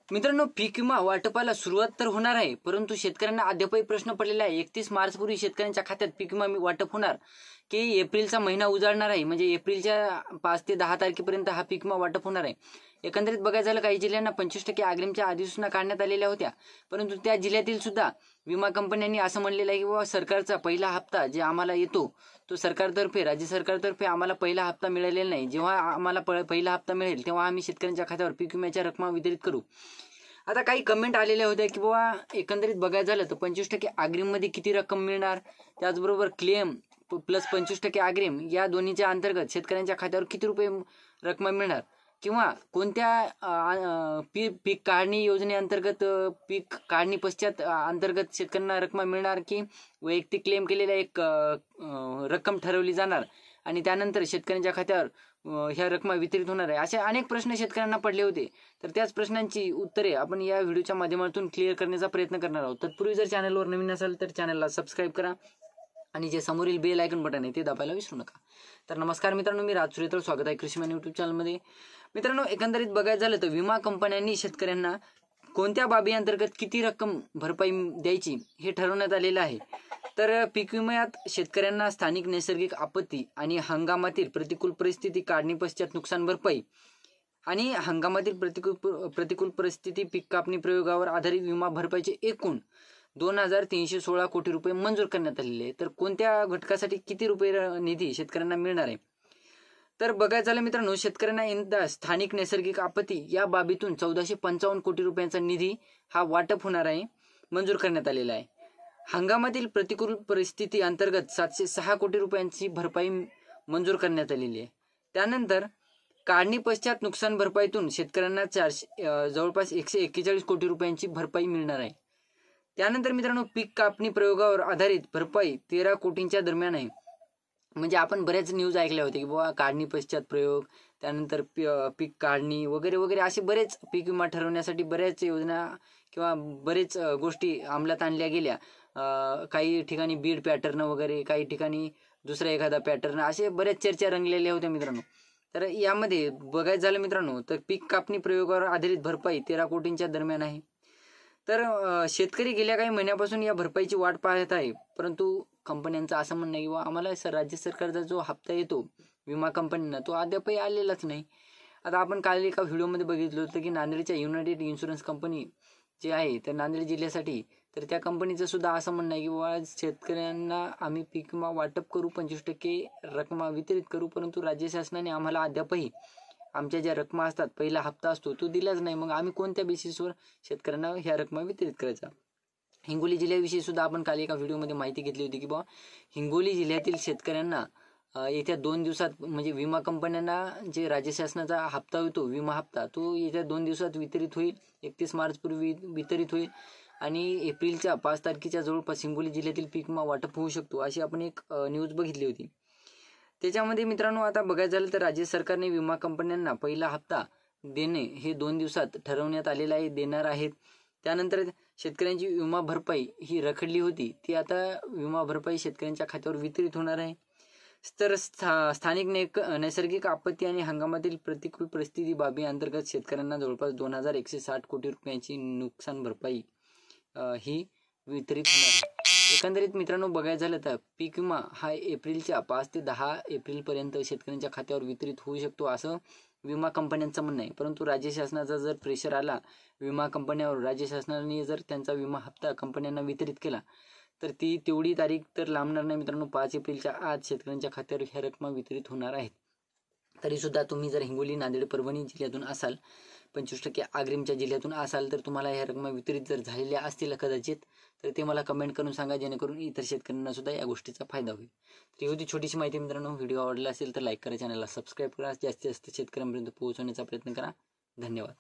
मित्रांनो, पीक विमा वाटपाला सुरुवात तर होणार आहे, परंतु शेतकऱ्यांना अद्यापही प्रश्न पडलेला आहे. 31 मार्च पूर्वी शेतकऱ्यांच्या खात्यात पीक विमा वाटप होणार की एप्रिलचा महिना उजाडणार आहे. म्हणजे एप्रिलच्या 5 ते 10 तारखेपर्यंत हा पीक विमा वाटप होणार आहे. एकंदरीत बघायचं झालं, काही जिल्ह्यांना 25% अग्रिमच्या अधिसूचना काढण्यात आलेल्या होत्या, परंतु त्या जिल्ह्यातील सुद्धा विमा कंपन्यांनी असं म्हणलेलं आहे की बाबा सरकारचा पहिला हप्ता जे आम्हाला येतो तो सरकारतर्फे, राज्य सरकारतर्फे आम्हाला पहिला हप्ता मिळालेला नाही. जेव्हा आम्हाला पहिला हप्ता मिळेल तेव्हा आम्ही शेतकऱ्यांच्या खात्यावर पीक विम्याच्या रक्कम वितरित करू. आता काही कमेंट आलेल्या होत्या की बाबा एकंदरीत बघायचं झालं तर 25% अग्रिममध्ये किती रक्कम मिळणार, त्याचबरोबर क्लेम प्लस 25% अग्रिम या दोन्हीच्या अंतर्गत शेतकऱ्यांच्या खात्यावर किती रुपये रक्कम मिळणार, किंवा कोणत्या पीक काढणी योजनेअंतर्गत पीक काढणी पश्चात अंतर्गत शेतकऱ्यांना रक्कम मिळणार, की वैयक्तिक क्लेम केलेल्या एक रक्कम ठरवली जाणार आणि त्यानंतर शेतकऱ्यांच्या खात्यावर ह्या रक्कम वितरित होणार आहे. असे अनेक प्रश्न शेतकऱ्यांना पडले होते. तर त्याच प्रश्नांची उत्तरे आपण या व्हिडिओच्या माध्यमातून क्लिअर करण्याचा प्रयत्न करणार आहोत. तत्पूर्वी जर चॅनलवर नवीन असाल तर चॅनलला सबस्क्राईब करा आणि जे समोरील बेल आयकॉन बटन आहे ते दाबायला विसरू नका. तर नमस्कार मित्रांनो, मी राज सुरेतर, स्वागत आहे कृषीमॅन यूट्यूब चॅनलमध्ये. मित्रांनो, एकंदरीत बघायचं झालं तर विमा कंपन्यांनी शेतकऱ्यांना कोणत्या बाबी अंतर्गत किती रक्कम भरपाई द्यायची हे ठरवण्यात आलेलं आहे. तर पीक विम्यात शेतकऱ्यांना स्थानिक नैसर्गिक आपत्ती आणि हंगामातील प्रतिकूल परिस्थिती, काढणी पश्चात नुकसान भरपाई आणि हंगामातील प्रतिकूल परिस्थिती पीक कापणी प्रयोगावर आधारित विमा भरपाईचे एकूण 2316 कोटी रुपये मंजूर करण्यात आलेले आहे. तर कोणत्या घटकासाठी किती रुपये निधी शेतकऱ्यांना मिळणार आहे, तर बघायचं झालं मित्रांनो, शेतकऱ्यांना यंदा स्थानिक नैसर्गिक आपत्ती या बाबीतून 1455 कोटी रुपयांचा निधी हा वाटप होणार आहे, मंजूर करण्यात आलेला आहे. हंगामातील प्रतिकूल परिस्थिती अंतर्गत 706 कोटी रुपयांची भरपाई मंजूर करण्यात आलेली आहे. त्यानंतर काढणी पश्चात नुकसान भरपाईतून शेतकऱ्यांना जवळपास 141 कोटी रुपयांची भरपाई मिळणार आहे. त्यानंतर मित्रांनो, पीक कापणी प्रयोगावर आधारित भरपाई 13 कोटींच्या दरम्यान आहे. म्हणजे आपण बऱ्याच न्यूज ऐकल्या होत्या की बाबा काढणी पश्चात प्रयोग, त्यानंतर पीक काढणी वगैरे वगैरे असे बरेच पीक विमा ठरवण्यासाठी बऱ्याच योजना किंवा बरेच गोष्टी अंमलात आणल्या गेल्या. काही ठिकाणी बीड पॅटर्न वगैरे, काही ठिकाणी दुसरा एखादा पॅटर्न, असे बऱ्याच चर्चा रंगलेल्या होत्या मित्रांनो. तर यामध्ये बघायचं झालं मित्रांनो, तर पीक कापणी प्रयोगावर आधारित भरपाई 13 कोटींच्या दरम्यान आहे. तर शेतकरी गेल्या काही महिन्यापासून या भरपाईची वाट पाहत आहे, परंतु कंपन्यांचं असं म्हणणं आहे की आम्हाला राज्य सरकारचा जो हप्ता येतो विमा कंपन्यांना तो अद्यापही आलेलाच नाही. आता आपण काल एका व्हिडिओमध्ये बघितलं होतं की नांदेडच्या युनायटेड इन्शुरन्स कंपनी जे आहे तर नांदेड जिल्ह्यासाठी, तर त्या कंपनीचं सुद्धा असं म्हणणं आहे की बाबा शेतकऱ्यांना आम्ही पीक विमा वाटप करू, 25% रक्कम वितरित करू, परंतु राज्य शासनाने आम्हाला अद्यापही आमच्या ज्या रक्कम असतात, पहिला हप्ता असतो तो दिलाच नाही. मग आम्ही कोणत्या बेसिसवर शेतकऱ्यांना ह्या रक्कम वितरित करायचा. हिंगोली जिल्ह्याविषयी सुद्धा आपण काल एका व्हिडिओमध्ये माहिती घेतली होती की बाबा हिंगोली जिल्ह्यातील शेतकऱ्यांना येत्या 2 दिवसात, म्हणजे विमा कंपन्यांना जे राज्य शासनाचा हप्ता होतो विमा हप्ता, तो येत्या 2 दिवसात वितरित होईल. 31 मार्च पूर्वी वितरित होईल आणि एप्रिलच्या 5 तारखेच्या जवळपास हिंगोली जिल्ह्यातील पीक विमा वाटप होऊ शकतो, अशी आपण एक न्यूज बघितली होती. त्याच्यामध्ये मित्रांनो, आता बघायचं झालं तर राज्य सरकारने विमा कंपन्यांना पहिला हप्ता देणे हे 2 दिवसात ठरवण्यात आलेलं आहे, देणार आहेत. त्यानंतर शेतकऱ्यांची विमा भरपाई ही रखडली होती, ती आता विमा भरपाई शेतकऱ्यांच्या खात्यावर वितरित होणार आहे. तर स्थानिक नैसर्गिक आपत्ती आणि हंगामातील प्रतिकूल परिस्थिती बाबी अंतर्गत शेतकऱ्यांना जवळपास 2160 कोटी रुपयांची नुकसान भरपाई ही वितरित होणार आहे. एकंदरीत मित्रांनो, बघायचं झालं तर पीक विमा हा एप्रिलच्या 5 ते 10 एप्रिलपर्यंत शेतकऱ्यांच्या खात्यावर वितरित होऊ शकतो असं विमा कंपन्यांचं म्हणणं आहे. परंतु राज्य शासनाचा जर प्रेशर आला विमा कंपन्यांवर, राज्य शासनाने जर त्यांचा विमा हप्ता कंपन्यांना वितरित केला तर ती तेवढी तारीख तर लांबणार नाही मित्रांनो. 5 एप्रिलच्या आज शेतकऱ्यांच्या खात्यावर ह्या रक्कम वितरित होणार आहेत. तरीसुद्धा तुम्ही जर हिंगोली, नांदेड, परभणी जिल्ह्यातून असाल, 25% अग्रिमच्या जिल्ह्यातून असाल, तर तुम्हाला ह्या रक्कम वितरित जर झालेल्या असतील कदाचित, तर ते मला कमेंट करून सांगा, जेणेकरून इतर शेतकऱ्यांना सुद्धा या गोष्टीचा फायदा होईल. तर ही होती छोटीशी माहिती मित्रांनो. व्हिडिओ आवडला असेल तर लाईक करा, चॅनलला सबस्क्राईब करा, जास्तीत जास्त शेतकऱ्यांपर्यंत पोहोचवण्याचा प्रयत्न करा. धन्यवाद.